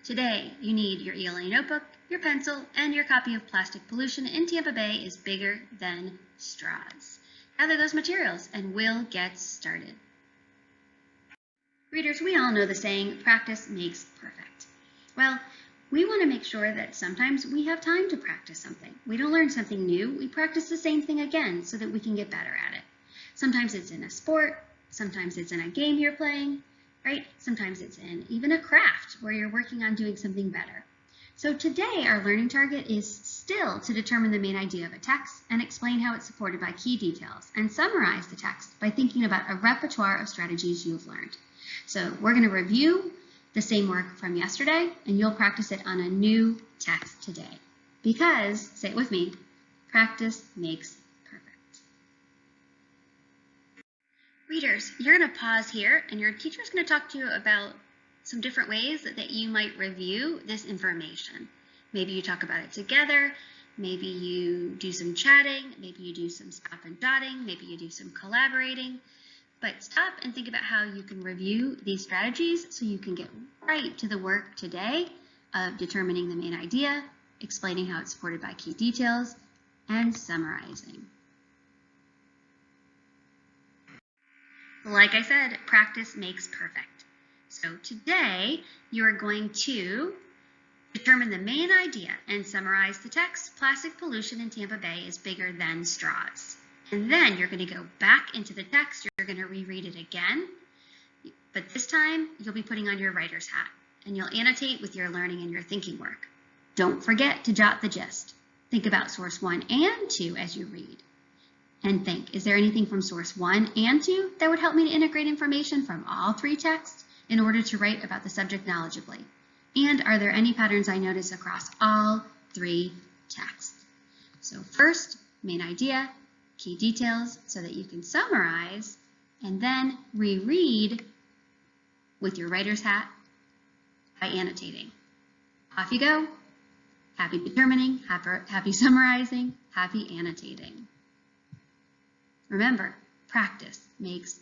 Today, you need your ELA notebook, your pencil, and your copy of Plastic Pollution in Tampa Bay is Bigger Than Straws. Gather those materials and we'll get started. Readers, we all know the saying, practice makes perfect. Well, we want to make sure that sometimes we have time to practice something. We don't learn something new, we practice the same thing again so that we can get better at it. Sometimes it's in a sport, sometimes it's in a game you're playing, right? Sometimes it's in even a craft where you're working on doing something better. So today our learning target is still to determine the main idea of a text and explain how it's supported by key details and summarize the text by thinking about a repertoire of strategies you've learned. So we're going to review the same work from yesterday and you'll practice it on a new text today because, say it with me, practice makes perfect. Readers, you're going to pause here and your teacher is going to talk to you about some different ways that you might review this information. Maybe you talk about it together, maybe you do some chatting, maybe you do some stop and jotting, maybe you do some collaborating. But stop and think about how you can review these strategies so you can get right to the work today of determining the main idea, explaining how it's supported by key details, and summarizing. Like I said, practice makes perfect. So today you are going to determine the main idea and summarize the text. Plastic pollution in Tampa Bay is bigger than straws. And then you're going to go back into the text, you're going to reread it again, but this time you'll be putting on your writer's hat and you'll annotate with your learning and your thinking work. Don't forget to jot the gist. Think about source 1 and 2 as you read. And think, is there anything from source 1 and 2 that would help me to integrate information from all three texts in order to write about the subject knowledgeably? And are there any patterns I notice across all three texts? So first, main idea, key details so that you can summarize and then reread with your writer's hat by annotating. Off you go. Happy determining, happy summarizing, happy annotating. Remember, practice makes